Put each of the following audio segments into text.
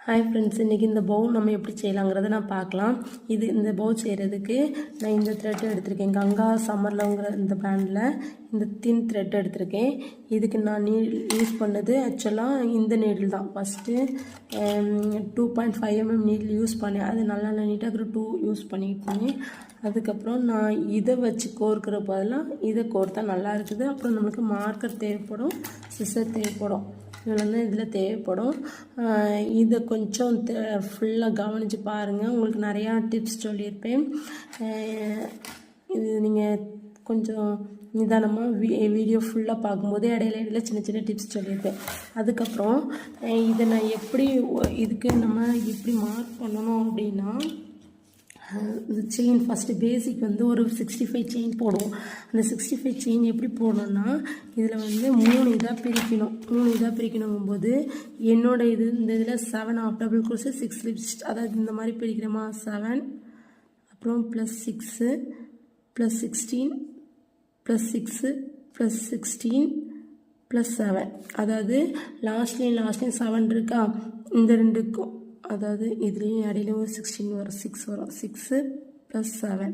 Hi friends, இன்றைக்கி இந்த பவு நம்ம எப்படி செய்யலாங்கிறத நான் பார்க்கலாம். இந்த பவு செய்கிறதுக்கு நான் இந்த த்ரெட் எடுத்திருக்கேன். கங்கா சம்மர்லங்கிற இந்த பிராண்டில் இந்த தின் த்ரெட் எடுத்திருக்கேன். இதுக்கு நான் யூஸ் பண்ணது ஆக்சுவலாக இந்த நீடில் தான். ஃபஸ்ட்டு 2.5 mm நீடில் யூஸ் பண்ணேன். அது நல்லா நீட்டாக 2 யூஸ் பண்ணிக்கிட்டேன். அதுக்கப்புறம் நான் இதை வச்சு கோர்க்கிற பதிலாக இதை கோர்த்தா நல்லா இருக்குது. அப்புறம் நம்மளுக்கு மார்க்கர் தேவைப்படும், சிசர் தேவைப்படும். இதெல்லாம் இதில் தேவைப்படும். இதை கொஞ்சம் ஃபுல்லாக கவனித்து பாருங்கள். உங்களுக்கு நிறையா டிப்ஸ் சொல்லியிருப்பேன். இது நீங்கள் கொஞ்சம் நிதானமாக வீடியோ ஃபுல்லாக பார்க்கும்போது இடையில சின்ன சின்ன டிப்ஸ் சொல்லியிருப்பேன். அதுக்கப்புறம் இதை நான் இதுக்கு நம்ம எப்படி மார்க் பண்ணணும் அப்படின்னா, இந்த செயின் ஃபஸ்ட்டு பேசிக் ஒரு 65 செயின் போடுவோம். அந்த 65 செயின் எப்படி போடணும்னா, இதில் 3 இதாக பிரிக்கணும். 3 இதாக பிரிக்கணுங்கும்போது இந்த இதில் 7 of double crochet 6 slip stitch, அதாவது இந்த மாதிரி பிரிக்கிறோமா, 7 அப்புறம் +6 +16 +6 +16 +7, அதாவது லாஸ்ட்லேயும் 7 இருக்கா, இந்த ரெண்டுக்கும், அதாவது இதுலேயும் இடையில ஒரு 16 வரும், 6 வரும். 6 + 7,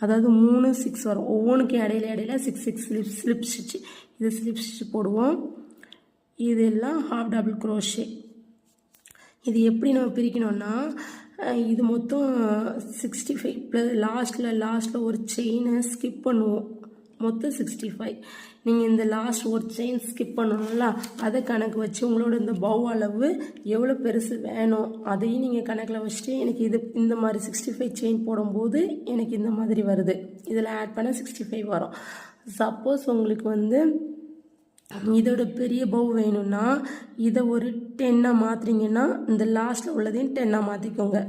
அதாவது 3 6 வரும். ஒவ்வொன்றுக்கு இடையில 6 ஸ்லிப் ஸ்டிச். இது ஸ்லிப் ஸ்டிச் போடுவோம். இதெல்லாம் ஹாஃப் டபுள் க்ரோஷே. இது எப்படி நம்ம பிரிக்கணும்னா, இது மொத்தம் 65 ப்ளஸ் லாஸ்ட்டில் ஒரு செயினை ஸ்கிப் பண்ணுவோம். மொத்தம் 65. நீங்கள் இந்த லாஸ்ட் ஒரு செயின் ஸ்கிப் பண்ணணும்ல, அதை கணக்கு வச்சு உங்களோட இந்த பவு அளவு எவ்வளோ பெருசு வேணும் அதையும் நீங்கள் கணக்கில் வச்சுட்டு, எனக்கு இந்த மாதிரி 65 செயின் போடும்போது எனக்கு இந்த மாதிரி வருது. இதில் ஆட் பண்ண 65 வரும். சப்போஸ் உங்களுக்கு இதோட பெரிய பவு வேணும்னா இதை ஒரு 10 மாற்றுறீங்கன்னா இந்த லாஸ்ட்டில் உள்ளதையும் 10 மாற்றிக்கோங்க.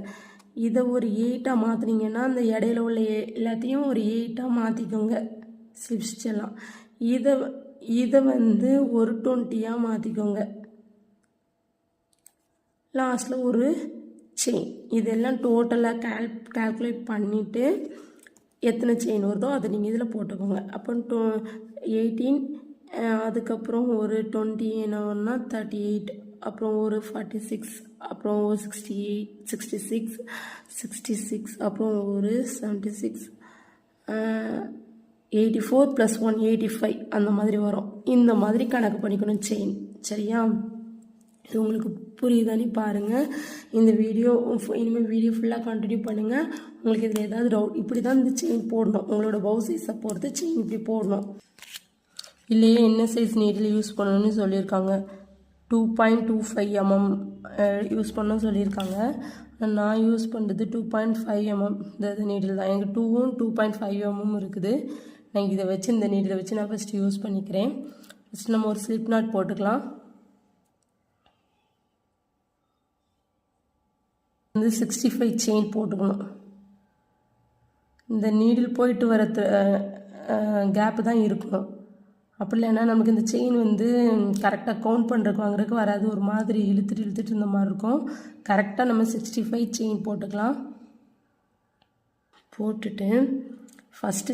இதை ஒரு 8 மாற்றுறீங்கன்னா அந்த இடையில உள்ள எல்லாத்தையும் ஒரு 8 மாற்றிக்கோங்க. ஸ்லிப் ஸ்டிச் எல்லாம் இதை ஒரு 20 மாற்றிக்கோங்க. லாஸ்ட்டில் ஒரு செயின். இதெல்லாம் டோட்டலாக கால்குலேட் பண்ணிவிட்டு எத்தனை செயின் வருதோ அதை நீங்கள் இதில் போட்டுக்கோங்க. அப்போ 18, அதுக்கப்புறம் ஒரு 20 என்ன வரும்னா 38, அப்புறம் ஒரு 46, அப்புறம் ஒரு 66, அப்புறம் ஒரு 76, 84 + 1 85, அந்த மாதிரி வரும். இந்த மாதிரி கணக்கு பண்ணிக்கணும் செயின். சரியா? இது உங்களுக்கு புரியுதானே பாருங்கள். இந்த இனிமேல் வீடியோ ஃபுல்லாக கண்டினியூ பண்ணுங்கள். உங்களுக்கு இதில் ஏதாவது டவுட், இப்படி தான் இந்த செயின் போடணும். உங்களோட பவு சைஸை பொறுத்து செயின் இப்படி போடணும். இல்லையே என்ன சைஸ் நீடில் யூஸ் பண்ணணும்னு சொல்லியிருக்காங்க. 2.25 mm யூஸ் பண்ண சொல்லியிருக்காங்க. நான் யூஸ் பண்ணுறது 2.5 mm இந்த நீடில் தான். எனக்கு 2.5 mm இருக்குது. நான் இதை வச்சு இந்த நீடில் வச்சு நான் ஃபஸ்ட்டு யூஸ் பண்ணிக்கிறேன். ஃபஸ்ட்டு நம்ம ஒரு ஸ்லிப் நாட் போட்டுக்கலாம். 65 செயின் போட்டுக்கணும். இந்த நீடில் போயிட்டு வர கேப்பு தான் இருக்கணும். அப்படி இல்லைன்னா நமக்கு இந்த செயின் கரெக்டாக கவுண்ட் பண்ணுறதுக்கு வாங்குறதுக்கு வராது. ஒரு மாதிரி இழுத்துட்டு இந்த மாதிரி இருக்கும். கரெக்டாக நம்ம 65 செயின் போட்டுக்கலாம். போட்டுட்டு ஃபஸ்ட்டு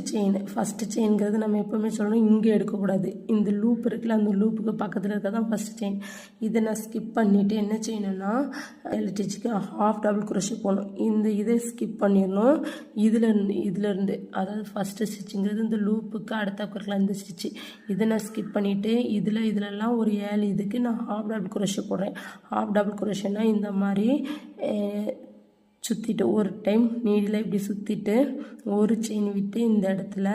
செயின்ங்கிறது நம்ம எப்போவுமே சொல்லணும், இங்கே எடுக்கக்கூடாது. இந்த லூப் இருக்குல்ல, அந்த லூப்புக்கு பக்கத்தில் இருக்க தான் ஃபஸ்ட்டு செயின். இதை நான் ஸ்கிப் பண்ணிவிட்டு என்ன செய்யணும்னா, எலக்ட்ரிக்கு ஹாஃப் டபுள் க்ரோஷே போடணும். இதை ஸ்கிப் பண்ணிடணும். இதிலேருந்து அதாவது ஃபஸ்ட்டு ஸ்டிச்சுங்கிறது இந்த லூப்புக்கு அடுத்த இருக்கலாம் இந்த ஸ்டிச்சு. இதை நான் ஸ்கிப் பண்ணிவிட்டு இதிலெல்லாம் ஒரு 7 இதுக்கு நான் ஹாஃப் டபுள் க்ரோஷே போடுறேன். ஹாஃப் டபுள் க்ரோஷேனா இந்த மாதிரி சுற்றிட்டு ஒரு டைம் நீடில் இப்படி சுற்றிட்டு ஒரு செயின் விட்டு இந்த இடத்துல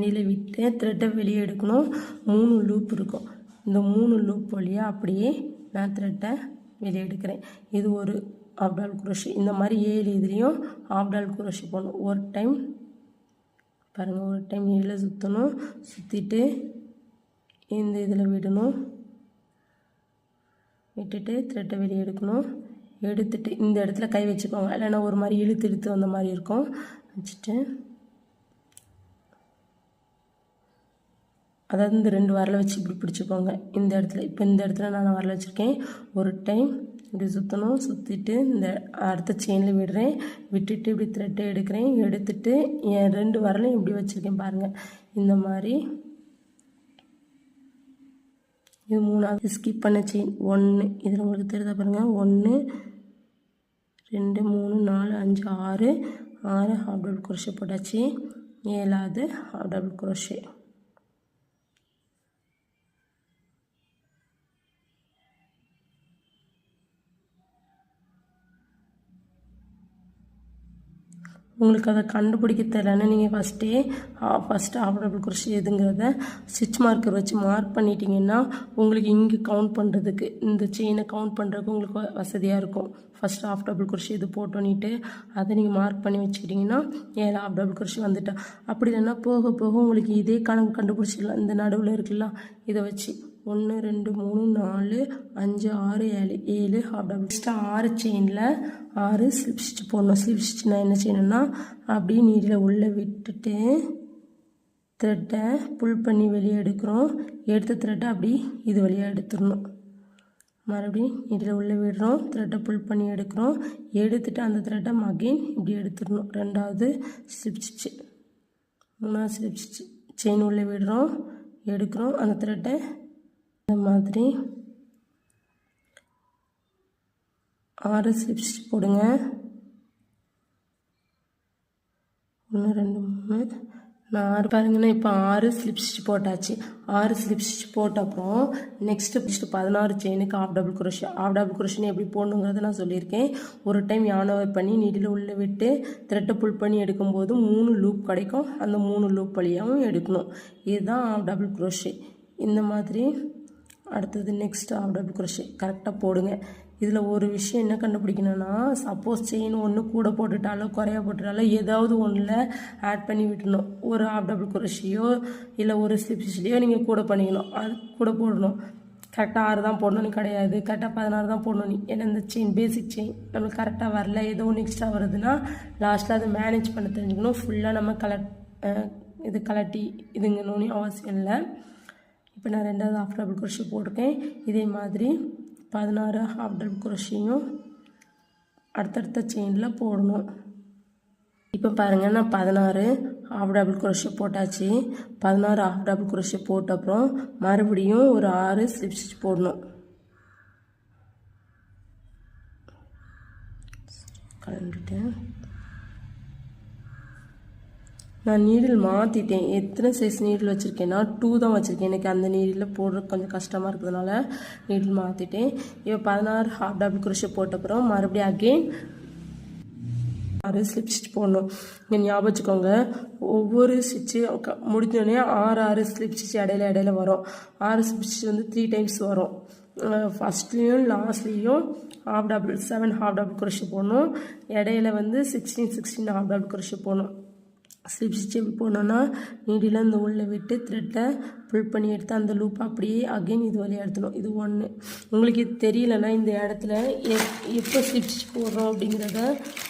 நீடில் விட்டு த்ரெட்டை வெளியே எடுக்கணும். 3 லூப் இருக்கும். இந்த 3 லூப் வழியாக அப்படியே நான் த்ரெட்டை வெளியே எடுக்கிறேன். இது ஒரு ஹாஃப் டபுள் க்ரோஷே. இந்த மாதிரி 7 இதுலேயும் ஹாஃப் டபுள் க்ரோஷே போடணும். ஒரு டைம் பாருங்கள், ஒரு டைம் நீடில் சுற்றணும். சுற்றிட்டு இந்த இதில் விடணும். விட்டுட்டு த்ரெட்டை வெளியே எடுக்கணும். எடுத்துட்டு இந்த இடத்துல கை வச்சுக்கோங்க, இல்லைன்னா ஒரு மாதிரி இழுத்து அந்த மாதிரி இருக்கும். வச்சுட்டு அதாவது இந்த 2 வரலை வச்சு இப்படி பிடிச்சிக்கோங்க. இந்த இடத்துல நான் வரலை வச்சுருக்கேன். ஒரு டைம் இப்படி சுற்றணும். சுற்றிட்டு இந்த அடுத்த செயினில் விடுறேன். விட்டுட்டு இப்படி த்ரெட்டை எடுக்கிறேன். எடுத்துட்டு என் 2 வரலையும் இப்படி வச்சுருக்கேன் பாருங்கள். இந்த மாதிரி இது 3வது ஸ்கிப் பண்ண செயின் 1. இதில் உங்களுக்கு தெரியுதா பாருங்கள், 1 2 3 4 5 6 ஹாஃப் டபுள் குரோஷே போட்டாச்சு. 7வது ஹாஃப் டபுள் குரோஷே. உங்களுக்கு அதை கண்டுபிடிக்க தெரியலன்னா நீங்கள் ஃபஸ்ட்டு ஹாஃப் டபுள் குரோஷே எதுங்கிறத ஸ்டிச் மார்க்கர் வச்சு மார்க் பண்ணிட்டீங்கன்னா உங்களுக்கு இங்கே கவுண்ட் பண்ணுறதுக்கு, இந்த செயினை கவுண்ட் பண்ணுறதுக்கு உங்களுக்கு வசதியாக இருக்கும். ஃபஸ்ட்டு ஹாஃப் டபுள் குரோஷே இது போட்டோன்னிட்டு அதை நீங்கள் மார்க் பண்ணி வச்சுக்கிட்டிங்கன்னா 7 ஹாஃப் டபுள் குரோஷே வந்துட்டா. அப்படி இல்லைன்னா போக போக உங்களுக்கு இதே கணக்கு கண்டுபிடிச்சிடலாம். இந்த நடுவில் இருக்குல்ல, இதை வச்சு 1 2 3 4 5 6 7 ஹாஃப் டபுள். ஃபஸ்ட்டு 6 செயினில் 6 ஸ்லிப் ஸ்டிச் போடணும். ஸ்லிப் ஸ்டிச் நான் என்ன செய்யணும்னா அப்படியே நீடில் உள்ளே விட்டுட்டு த்ரெட்டை புல் பண்ணி வெளியே எடுக்கிறோம். எடுத்த த்ரெட்டை அப்படி இது வழியாக எடுத்துடணும். மறுபடியும் நீடில் உள்ளே விடுறோம், த்ரெட்டை புல் பண்ணி எடுக்கிறோம். எடுத்துட்டு அந்த த்ரெட்டை அகெயின் இப்படி எடுத்துடணும். 2வது ஸ்லிப் ஸ்டிச்சு, 3வது ஸ்லிப் ஸ்டிச், செயின் உள்ளே விடுறோம், எடுக்கிறோம். அந்த த்ரெட்டை இந்த மாதிரி 6 ஸ்லிப் ஸ்டிச் போடுங்க. 1 2 3 4 பாருங்கன்னா இப்போ 6 ஸ்லிப் ஸ்டிச் போட்டாச்சு. 6 ஸ்லிப் ஸ்டிச் போட்ட அப்புறம் நெக்ஸ்ட்டு 16 செயினுக்கு half double crochet. Half double crochet எப்படி போடணுங்கிறத நான் சொல்லியிருக்கேன். ஒரு டைம் யானை பண்ணி நீடில் உள்ளே விட்டு த்ரெட்டை புல் பண்ணி எடுக்கும்போது 3 லூப் கிடைக்கும். அந்த 3 லூப் வழியாகவும் எடுக்கணும். இதுதான் ஹாஃப் டபுள் குரோஷே. இந்த மாதிரி அடுத்தது நெக்ஸ்ட்டு ஹாஃப் டபுள் குரோஷே கரெக்டாக போடுங்க. இதில் ஒரு விஷயம் என்ன கண்டுபிடிக்கணும்னா, சப்போஸ் செயின் ஒன்று கூட போட்டுட்டாலோ குறையா போட்டுட்டாலோ ஏதாவது ஒன்றில் ஆட் பண்ணி விட்டுணும். ஒரு ஹாஃப் டபுள் குரோஷேயோ இல்லை ஒரு ஸ்லிப் ஸ்டிச்லையோ நீங்கள் கூட பண்ணிக்கணும். அது கூட போடணும். கரெக்டாக 6 தான் போடணும்னு கிடையாது, கரெக்டாக 16 தான் போடணும். ஏன்னா இந்த செயின் பேசிக் செயின் நம்மளுக்கு கரெக்டாக வரல, ஏதோ ஒன்று எக்ஸ்ட்ரா வருதுன்னா லாஸ்ட்டில் அதை மேனேஜ் பண்ண தெரிஞ்சுக்கணும். ஃபுல்லாக நம்ம கலட்டி இதுங்கன்னு அவசியம் இல்லை. இப்போ நான் 2வது ஹாஃப் டபுள் குரோஷே போட்டிருக்கேன். இதே மாதிரி 16 ஹாஃப் டபுள் குரோஷேயும் அடுத்தடுத்த செயினில் போடணும். இப்போ பாருங்கள், நான் 16 ஹாஃப் டபுள் குரோஷே போட்டாச்சு. 16 ஹாஃப் டபுள் குரோஷே போட்ட அப்புறம் மறுபடியும் ஒரு 6 ஸ்லிப் ஸ்டிச் போடணும். கலந்துட்டேன். நான் நீடில் மாற்றிட்டேன். எத்தனை சைஸ் நீடில் வச்சுருக்கேன்னா 2 தான் வச்சுருக்கேன். எனக்கு அந்த நீடில் போடுறது கொஞ்சம் கஷ்டமாக இருக்கிறதுனால நீடில் மாற்றிட்டேன். இப்போ 16 ஹாஃப் டபுள் குரோஷே போட்ட அப்புறம் மறுபடியும் அகெயின் 6 ஸ்லிப் ஸ்டிச் போடணும். நீங்கள் ஞாபகம் வச்சுக்கோங்க, ஒவ்வொரு ஸ்டிச்சு முடிஞ்சோடனே 6 ஸ்லிப் ஸ்டிச் இடையில வரும். 6 ஸ்லிப் ஸ்டிச் வந்து 3 டைம்ஸ் வரும். ஃபஸ்ட்லேயும் லாஸ்ட்லேயும் 7 ஹாஃப் டபுள் குரோஷே போடணும். இடையில வந்து 16 ஹாஃப் டபுள் குரோஷே போடணும். ஸ்லிப் ஸ்டிச் எப்படி போடணுன்னா நீடில் அந்த உள்ளே விட்டு த்ரெட்டை புல் பண்ணி எடுத்து அந்த லூப் அப்படியே அகெயின் இது வழியாக எடுத்துணும். இது 1. உங்களுக்கு இது தெரியலன்னா இந்த இடத்துல எப்போ ஸ்லிப் ஸ்டிச் போடுறோம் அப்படிங்கிறத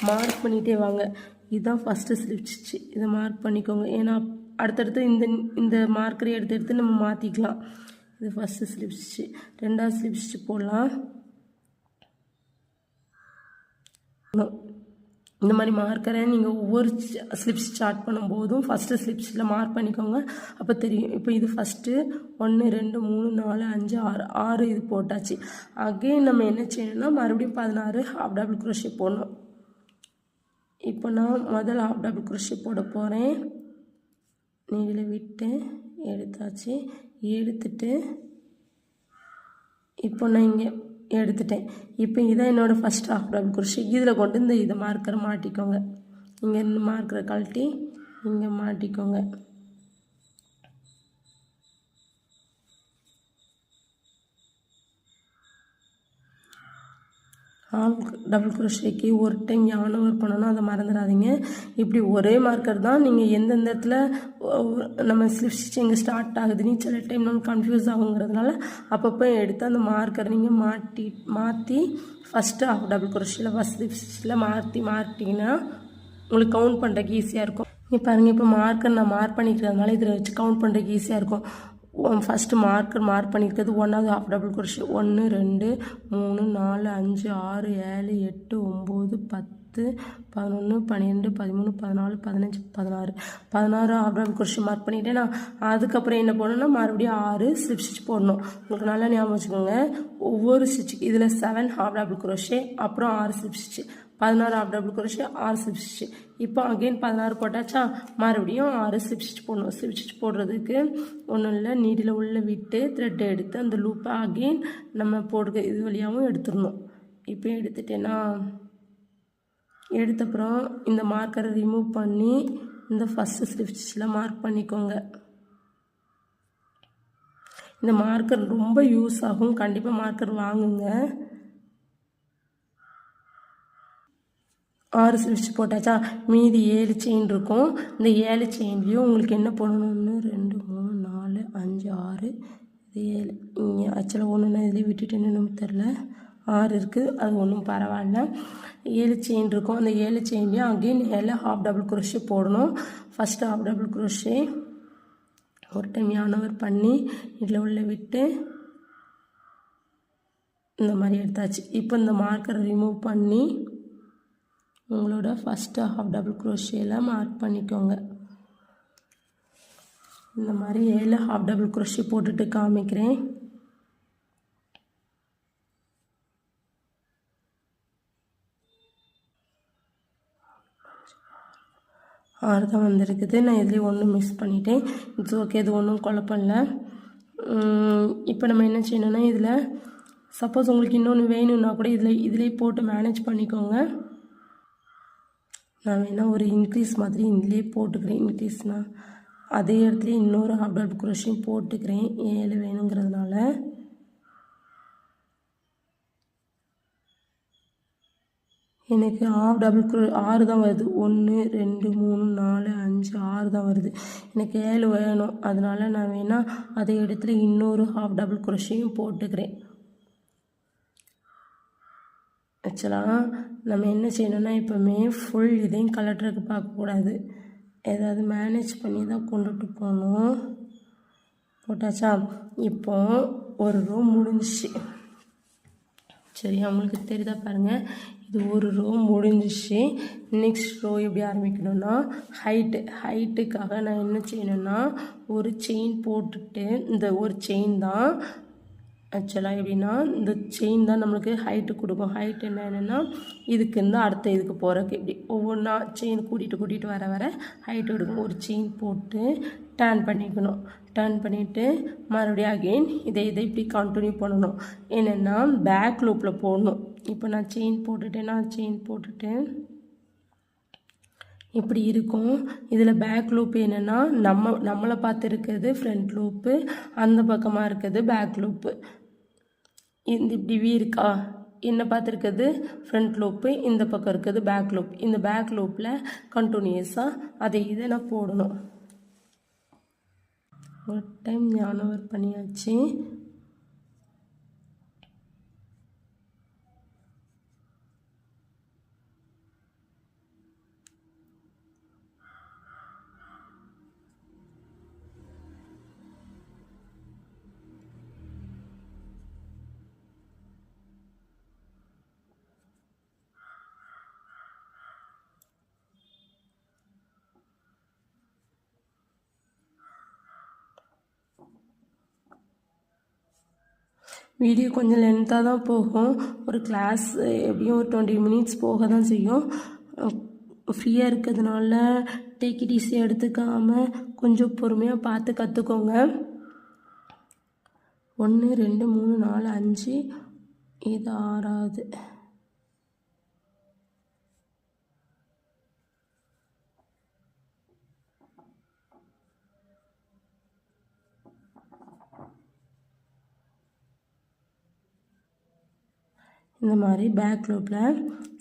மார்க் பண்ணிகிட்டே வாங்க. இதுதான் ஃபஸ்ட்டு ஸ்லிப் ஸ்டிச், இதை மார்க் பண்ணிக்கோங்க. ஏன்னா அடுத்தடுத்து இந்த மார்க்கரை எடுத்து நம்ம மாற்றிக்கலாம். இது ஃபஸ்ட்டு ஸ்லிப் ஸ்டிச். 2வது ஸ்லிப் ஸ்டிச் போடலாம். இந்த மாதிரி மார்க்கரை நீங்கள் ஒவ்வொரு ஸ்லிப்ஸ் ஸ்டார்ட் பண்ணும்போதும் ஃபஸ்ட்டு ஸ்லிப்ஸில் மார்க் பண்ணிக்கோங்க, அப்போ தெரியும். இப்போ இது ஃபஸ்ட்டு 1 2 3 4 5 6 இது போட்டாச்சு. அகெயின் நம்ம என்ன செய்யணும்னா மறுபடியும் 16 ஹாஃப் டபுள் குரோஷே போடணும். இப்போ நான் முதல் ஹாஃப் டபுள் குரோஷே போட போகிறேன். நீடில் விட்டு எடுத்தாச்சு. எடுத்துட்டு இப்போ நான் இங்கே எடுத்துட்டேன். இப்போ இதான் என்னோடய ஃபஸ்ட் ஹாஃப் டபுள் குரோஷே. இதில் கொண்டு இதை மார்க்கரை மாட்டிக்கோங்க. இங்கே இருந்து மார்க்கரை கழட்டி இங்கே மாட்டிக்கோங்க. ஹாஃப் டபுள் குரோஷேக்கு ஒரு டைம் யான் ஓவர் பண்ணணும், அதை மறந்துடாதீங்க. இப்படி ஒரே மார்க்கர் தான். நீங்கள் எந்தெந்த இடத்துல நம்ம ஸ்லிப் ஸ்டிச் எங்கே ஸ்டார்ட் ஆகுதுன்னு சில டைம் நம்ம கன்ஃபியூஸ் ஆகுங்கிறதுனால அப்பப்போ எடுத்து அந்த மார்க்கர் நீங்கள் மாற்றி ஃபஸ்ட்டு ஹாஃப் டபுள் குரோஷேல ஃபஸ்ட் ஸ்லிப் ஸ்டிச்சில் மாற்றிட்டிங்கன்னா உங்களுக்கு கவுண்ட் பண்ணுறதுக்கு ஈஸியாக இருக்கும். இப்போ பாருங்கள், இப்போ மார்க்கர் நான் மார்க் பண்ணிக்கிறதுனால இதில் வச்சு கவுண்ட் பண்ணுறதுக்கு ஈஸியாக இருக்கும். ஃபஸ்ட்டு மார்க் பண்ணியிருக்கிறது 1வது half double crochet. 1 2 3 4 5 6 7 8 9 10 10 11 12 13 14 15 16 16 half double crochet mark பண்ணிட்டேன்னா அதுக்கப்புறம் என்ன போடணும்னா மறுபடியும் 6 ஸ்லிப் ஸ்டிச் போடணும். உங்களுக்கு நல்லா ஞாபகம் வச்சுக்கோங்க. ஒவ்வொரு ஸ்டிச்சுக்கு இதில் 7 ஹாஃப் டபுள் crochet அப்புறம் 6 slip stitch, 16 half double crochet 6 slip stitch. இப்போ அகெயின் 16 போட்டாச்சா, மறுபடியும் 6 ஸ்லிப் ஸ்டிச் போடணும். ஸ்லிப் ஸ்டிச் போடுறதுக்கு ஒன்றும் இல்லை, நீடில் உள்ள விட்டு த்ரெட் எடுத்து அந்த லூப்பை அகெயின் நம்ம போடுற இது வழியாகவும் எடுத்துடணும். இப்போ எடுத்துட்டேன்னா எடுத்தப்புறம் இந்த மார்க்கரை ரிமூவ் பண்ணி இந்த ஃபஸ்ட்டு ஸ்லிப் ஸ்டிச்சில் மார்க் பண்ணிக்கோங்க. இந்த மார்க்கர் ரொம்ப யூஸ் ஆகும், கண்டிப்பாக மார்க்கர் வாங்குங்க. 6 ஸ்லிப் ஸ்டிச் போட்டாச்சா, மீதி 7 செயின் இருக்கும். இந்த 7 செயின்லேயும் உங்களுக்கு என்ன பண்ணணும், 1 2 3 4 5 6 இது 7. இங்கே ஆக்சுவலாக ஒன்று நான் இதில் விட்டுட்டேன்னு நமக்கு தெரில, 6 இருக்குது, அது ஒன்றும் பரவாயில்ல. 7 செயின் இருக்கும். அந்த 7 செயின்லேயும் அகெயின் 7 ஹாஃப் டபுள் crochet போடணும். ஃபஸ்ட்டு ஹாஃப் டபுள் crochet ஒரு டைம் யானவர் பண்ணி இதில் உள்ள விட்டு இந்த மாதிரி எடுத்தாச்சு. இப்போ இந்த மார்க்கரை ரிமூவ் பண்ணி உங்களோட ஃபஸ்ட்டு ஹாஃப் டபுள் crochetல மார்க் பண்ணிக்கோங்க. இந்த மாதிரி 7 ஹாஃப் டபுள் crochet போட்டுட்டு காமிக்கிறேன். 6 தான் வந்திருக்குது. நான் இதுலேயே ஒன்று மிஸ் பண்ணிட்டேன். இட்ஸ் ஓகே, இது ஒன்றும் குழப்பம் இல்லை. இப்போ நம்ம என்ன செய்யணும்னா, இதில் சப்போஸ் உங்களுக்கு இன்னொன்று வேணும்னா கூட இதிலே போட்டு மேனேஜ் பண்ணிக்கோங்க. நான் வேணால் ஒரு இன்க்ரீஸ் மாதிரி இதுலேயே போட்டுக்கிறேன். இன்க்ரீஸ்னால் அதே இடத்துல இன்னொரு ஹாஃப் டபுள் crochet போட்டுக்கிறேன், 7 வேணுங்கிறதுனால. எனக்கு ஹாஃப் டபுள் 6 தான் வருது. 1 2 3 4 5 6 தான் வருது. எனக்கு 7 வேணும், அதனால நான் வேணால் அதே இடத்துல இன்னொரு ஹாஃப் டபுள் crochetயும் போட்டுக்கிறேன். ஆக்சுவலாக நம்ம என்ன செய்யணும்னா, எப்போவுமே ஃபுல் இதையும் கலட்டுறதுக்கு பார்க்கக்கூடாது, ஏதாவது மேனேஜ் பண்ணி தான் கொண்டுட்டு போகணும். போட்டாச்சா, இப்போ ஒரு ரோ முடிஞ்சிச்சு. சரி, அவங்களுக்கு தெரியுதா பாருங்கள், இது ஒரு ரோ முடிஞ்சிச்சு. நெக்ஸ்ட் ரோ எப்படி ஆரம்பிக்கணும்னா, ஹைட்டுக்காக நான் என்ன செய்யணும்னா, ஒரு செயின் போட்டுட்டு, இந்த ஒரு செயின் தான் ஆக்சுவலாக எப்படின்னா, இந்த செயின் தான் நம்மளுக்கு ஹைட்டு கொடுக்கும். ஹைட் என்னென்னா, இதுக்கு இருந்தால் அடுத்த இதுக்கு போகிறதுக்கு இப்படி ஒவ்வொன்றா செயின் கூட்டிகிட்டு வர வர ஹைட்டு கொடுக்கும். ஒரு செயின் போட்டு டர்ன் பண்ணிக்கணும். டர்ன் பண்ணிவிட்டு மறுபடியும் அகெயின் இதை இப்படி கண்டினியூ பண்ணணும். என்னென்னா பேக் லூப்பில் போடணும். இப்போ நான் செயின் போட்டுட்டு இப்படி இருக்கும். இதில் பேக் லூப் என்னென்னா, நம்மளை பார்த்து இருக்கிறது ஃப்ரண்ட் லூப்பு, அந்த பக்கமாக இருக்கிறது பேக் லூப்பு. இப்படி இருக்கா, என்ன பார்த்துருக்குது ஃப்ரண்ட் லூப்பு, இந்த பக்கம் இருக்குது பேக் லூப். இந்த பேக் லூப்பில் கண்டினியூஸாக இதை நான் போடணும். ஒரு டைம் ஞானவர் பண்ணியாச்சு. வீடியோ கொஞ்சம் லென்த்தாக தான் போகும். ஒரு கிளாஸ் எப்படியும் ஒரு 20 மினிட்ஸ் போக தான் செய்யும். ஃப்ரீயாக இருக்கிறதுனால டேக் இட் ஈஸியாக எடுத்துக்காமல் கொஞ்சம் பொறுமையாக பார்த்து கற்றுக்கோங்க. 1 2 3 4 5 இது 6வது. இந்த மாதிரி பேக் லூப்பில்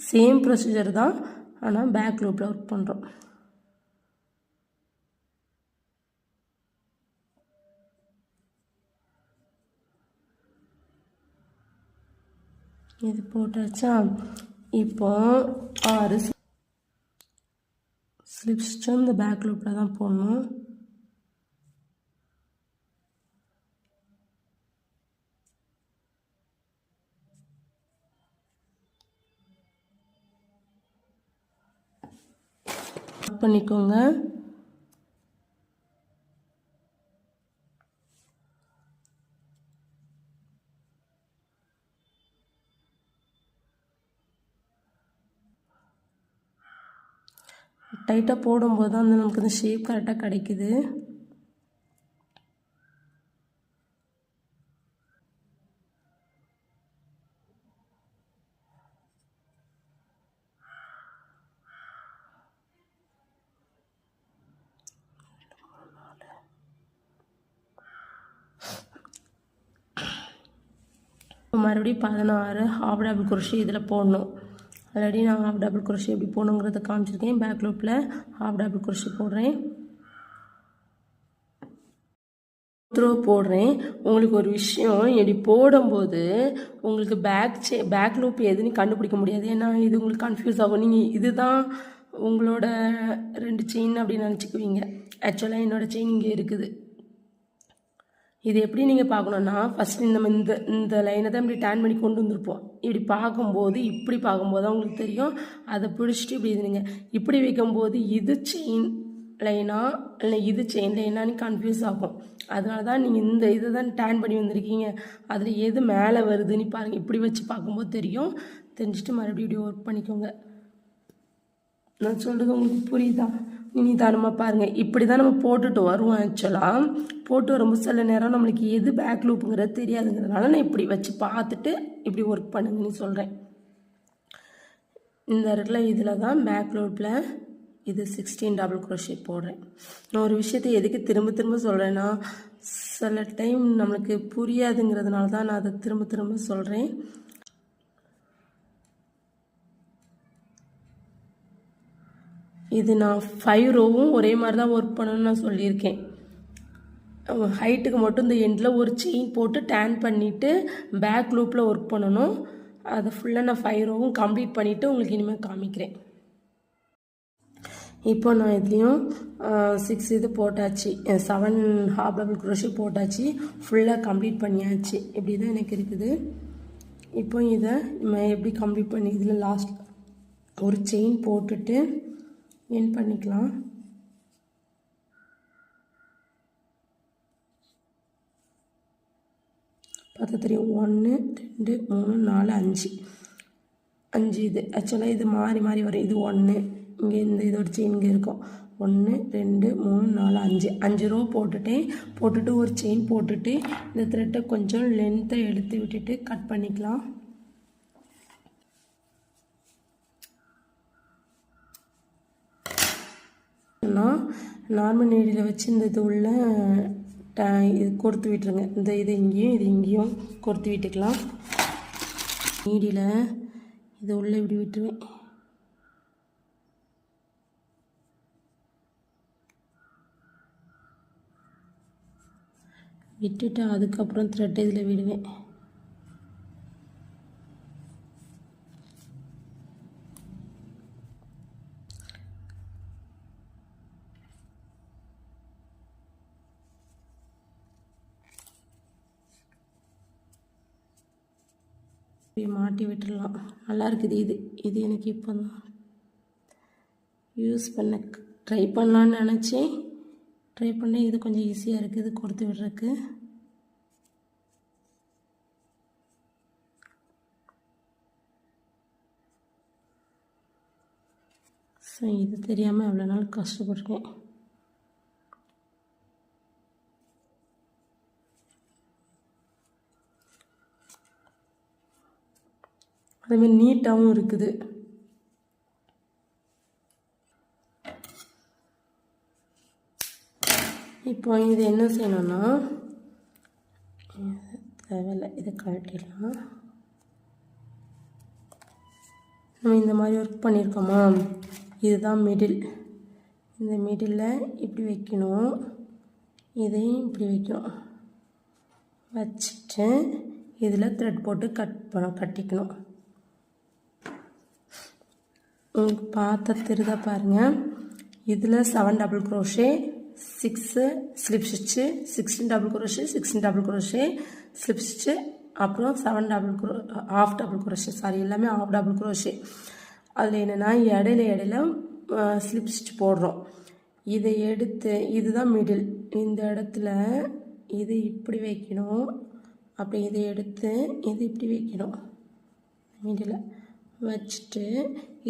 சேம் ப்ரொசீஜர் தான், ஆனால் பேக் லூப்பில் ஒர்க் பண்ணுறோம். இது போட்டாச்சா, இப்போ 6 ஸ்லிப் ஸ்டிச்சும் இந்த பேக் லூப்பில் தான் போடணும். பண்ணிக்கோங்க. டைட்டாக போடும்போது தான் நமக்கு இந்த ஷேப் கரெக்டாக கிடைக்குது. மறுபடியும் 16 ஹாஃப் டபுள் குரோஷே இதில் போடணும். ஆல்ரெடி நான் ஹாஃப் டபுள் குரோஷே எப்படி போடணுங்கிறத காமிச்சிருக்கேன். பேக் லூப்பில் ஹாஃப் டபுள் குரோஷே போடுறேன், த்ரோ போடுறேன். உங்களுக்கு ஒரு விஷயம், இப்படி போடும்போது உங்களுக்கு பேக் லூப் எதுன்னு கண்டுபிடிக்க முடியாது. ஏன்னா இது உங்களுக்கு கன்ஃபியூஸ் ஆகும். நீங்கள் இதுதான் உங்களோட 2 செயின் அப்படின்னு நினச்சிக்குவீங்க. ஆக்சுவலாக என்னோடய செயின் இங்கே இருக்குது. இது எப்படி நீங்கள் பார்க்கணுன்னா, ஃபஸ்ட்டு நம்ம இந்த லைனை தான் இப்படி டேன் பண்ணி கொண்டு வந்திருப்போம். இப்படி பார்க்கும்போது இப்படி பார்க்கும்போது தான் உங்களுக்கு தெரியும். அதை பிடிச்சிட்டு இப்படி இதுங்க இப்படி வைக்கும்போது இது செயின் லைனா இல்லை இது செயின் லைனான்னு கன்ஃபியூஸ் ஆகும். அதனால தான் நீங்கள் இந்த இதை தான் டேன் பண்ணி வந்திருக்கீங்க. அதில் எது மேலே வருதுன்னு பாருங்கள். இப்படி வச்சு பார்க்கும்போது தெரியும். தெரிஞ்சுட்டு மறுபடியும் இப்படி ஒர்க் பண்ணிக்கோங்க. நான் சொல்கிறது உங்களுக்கு புரியுதா? நிதானமாக பாருங்கள். இப்படி தான் நம்ம போட்டுட்டு வருவோம். ஆக்சுவலாக போட்டு வரும்போது சில நேரம் நம்மளுக்கு எது பேக் லூப்புங்கிறது தெரியாதுங்கிறதுனால நான் இப்படி வச்சு பார்த்துட்டு இப்படி ஒர்க் பண்ணுங்கன்னு சொல்கிறேன். இந்த இடத்துல இதில் தான் பேக் லூப்பில் இது 16 டபுள் குரோஷே போடுறேன். நான் ஒரு விஷயத்தை எதுக்கு திரும்ப திரும்ப சொல்கிறேன்னா, சில டைம் நம்மளுக்கு புரியாதுங்கிறதுனால தான் நான் அதை திரும்ப திரும்ப சொல்கிறேன். இது நான் 5 ரோவும் ஒரே மாதிரி தான் ஒர்க் பண்ணணும்னு நான் சொல்லியிருக்கேன். ஹைட்டுக்கு மட்டும் இந்த எண்டில் ஒரு செயின் போட்டு டேன் பண்ணிவிட்டு பேக் லூப்பில் ஒர்க் பண்ணணும். அதை ஃபுல்லாக நான் 5 ரோவும் கம்ப்ளீட் பண்ணிவிட்டு உங்களுக்கு இனிமேல் காமிக்கிறேன். இப்போ நான் இதுலேயும் 6 இது போட்டாச்சு, 7 ஹாஃப் டபுள் குரோஷே போட்டாச்சு, ஃபுல்லாக கம்ப்ளீட் பண்ணியாச்சு. இப்படி தான் எனக்கு இருக்குது. இப்போ இதை நம்ம எப்படி கம்ப்ளீட் பண்ணி இதில் லாஸ்ட் ஒரு செயின் போட்டுட்டு என் பண்ணிக்கலாம். பார்த்தா தெரியும். 1 2 3 4 5 இது ஆக்சுவலாக இது மாறி மாறி வரும். இது 1 இங்கே இந்த இதோட செயின் இங்கே இருக்கும். 1 2 3 4 5 ரோ போட்டுட்டேன். போட்டுட்டு ஒரு செயின் போட்டுட்டு இந்த த்ரெட்டை கொஞ்சம் லென்த்தை எடுத்து விட்டுட்டு கட் பண்ணிக்கலாம். நார்மல் நீடியில் வச்சு இந்த இது உள்ள இது கொடுத்து விட்டுருங்க. இந்த இது இங்கேயும் கொடுத்து விட்டுக்கலாம். நீடியில் இது உள்ள இப்படி விட்டுருவேன். விட்டுட்டு அதுக்கப்புறம் த்ரெட் இதில் விடுவேன். மாட்டி விட்டுடலாம். நல்லா இருக்குது. இது எனக்கு இப்போ தான் யூஸ் பண்ண ட்ரை பண்ணலான்னு நினச்சேன். ட்ரை பண்ணேன். இது கொஞ்சம் ஈஸியாக இருக்குது கொடுத்து விடுறதுக்கு. ஸோ இது தெரியாமல் எவ்வளோ நாள் கஷ்டப்பட்டிருக்கேன். அதேமாதிரி நீட்டாகவும் இருக்குது. இப்போ இது என்ன செய்யணும்னா, தேவையில்லை, இதை கழட்டிடலாம். நம்ம இந்த மாதிரி ஒர்க் பண்ணியிருக்கோமா, இதுதான் மிடில். இந்த மிடில் இப்படி வைக்கணும், இதையும் இப்படி வைக்கணும். வச்சுட்டு இதில் த்ரெட் போட்டு கட்டிக்கணும். உங்களுக்கு பார்த்த தெரிதா பாருங்கள். இதில் 7 double crochet, 6 slip stitch, 16 double crochet, 16 double crochet, slip stitch, அப்புறம் 7 ஹாஃப் டபுள் குரோஷே, சாரி எல்லாமே ஹாஃப் டபுள் குரோஷே. அதில் என்னென்னா இடையில ஸ்லிப் ஸ்டிச் போடுறோம். இதை எடுத்து இதுதான் மிடில், இந்த இடத்துல இது இப்படி வைக்கணும். அப்படி இதை எடுத்து இது இப்படி வைக்கணும். மிடில் வச்சுட்டு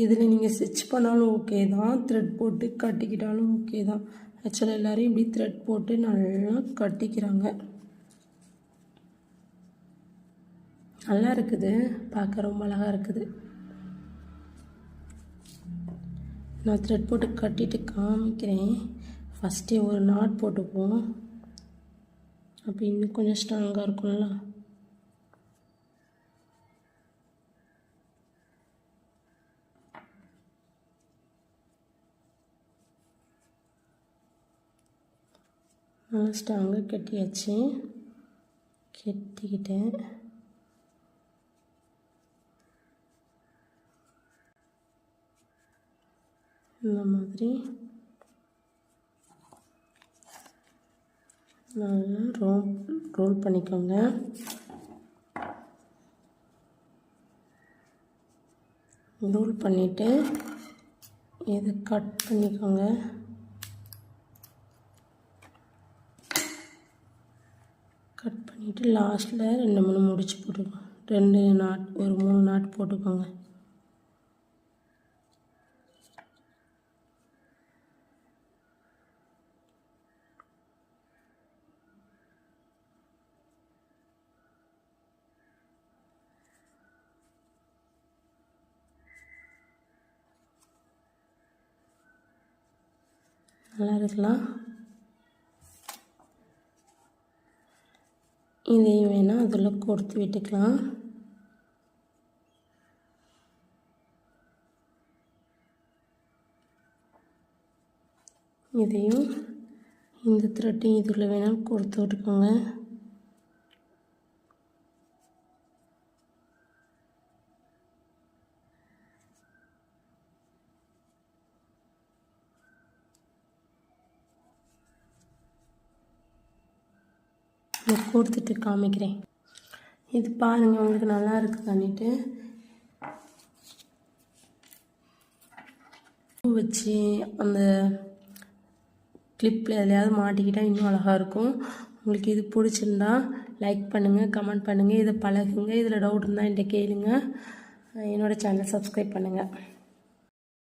இதில் நீங்கள் ஸ்டிச் பண்ணாலும் ஓகே தான், த்ரெட் போட்டு கட்டிக்கிட்டாலும் ஓகே தான். ஆக்சுவலாக எல்லோரும் இப்படி த்ரெட் போட்டு நல்லா கட்டிக்கிறாங்க. நல்லா இருக்குது, பார்க்க ரொம்ப அழகாக இருக்குது. நான் த்ரெட் போட்டு கட்டிட்டு காமிக்கிறேன். ஃபஸ்ட்டே ஒரு நாட் போட்டுப்போம், அப்போ இன்னும் கொஞ்சம் ஸ்ட்ராங்காக இருக்கும்ல. நல்லா ஸ்ட்ராங்காக கட்டியாச்சு. கட்டிக்கிட்டேன். இந்த மாதிரி நல்லா ரோல் பண்ணிக்கோங்க. ரோல் பண்ணிவிட்டு இதை கட் பண்ணிக்கோங்க. கட் பண்ணிவிட்டு லாஸ்ட்டில் 2-3 முடிச்சு போட்டுக்கோங்க. 2 நாட், ஒரு 3 நாட் போட்டுக்கோங்க. நல்லா இருக்கலாம். இதையும் வேணால் அதில் கொடுத்து விட்டுக்கலாம். இதையும் இந்த த்ரெட்டையும் இதில் வேணாலும் கொடுத்து விட்டுக்கோங்க. கொடுத்துட்டு காமிக்கிறேன். இது பாருங்கள், உங்களுக்கு நல்லா இருக்குதான்னுட்டு வச்சு அந்த கிளிப்பில் எதையாவது மாட்டிக்கிட்டால் இன்னும் அழகாக இருக்கும். உங்களுக்கு இது பிடிச்சிருந்தா லைக் பண்ணுங்கள், கமெண்ட் பண்ணுங்கள், இதை பழகுங்க. இதில் டவுட் இருந்தால் என்கிட்ட கேளுங்க. என்னோடய சேனலை சப்ஸ்கிரைப் பண்ணுங்கள்.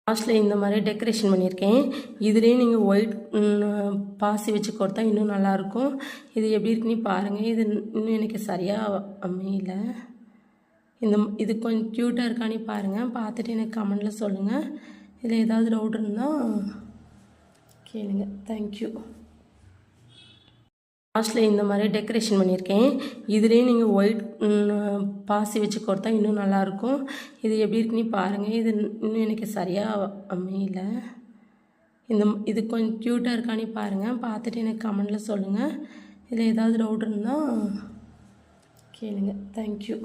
லாஸ்ட்டில் இந்த மாதிரி டெக்கரேஷன் பண்ணியிருக்கேன். இதுலேயும் நீங்கள் ஒயிட் பாசி வச்சு கொடுத்தா இன்னும் நல்லாயிருக்கும். இது எப்படி இருக்குன்னு பாருங்கள். இது இன்னும் எனக்கு சரியாக அமையல. இது கொஞ்சம் க்யூட்டாக இருக்கான்னு பாருங்கள். பார்த்துட்டு எனக்கு கமெண்டில் சொல்லுங்கள். இதில் ஏதாவது டவுட் இருந்தால் கேளுங்க. தேங்க்யூ. லாஸ்ட்டில் இந்த மாதிரி டெக்கரேஷன் பண்ணியிருக்கேன். இதுலேயும் நீங்கள் ஒயிட் பாசி வச்சு கொடுத்தா இன்னும் நல்லாயிருக்கும். இது எப்படி இருக்குன்னு பாருங்கள். இது இன்னும் எனக்கு சரியாக அமையல. இது கொஞ்சம் க்யூட்டாக இருக்கான்னு பாருங்கள். பார்த்துட்டு எனக்கு கமெண்டில் சொல்லுங்கள். இதில் ஏதாவது டவுட் இருந்தால் கேளுங்க. தேங்க்யூ.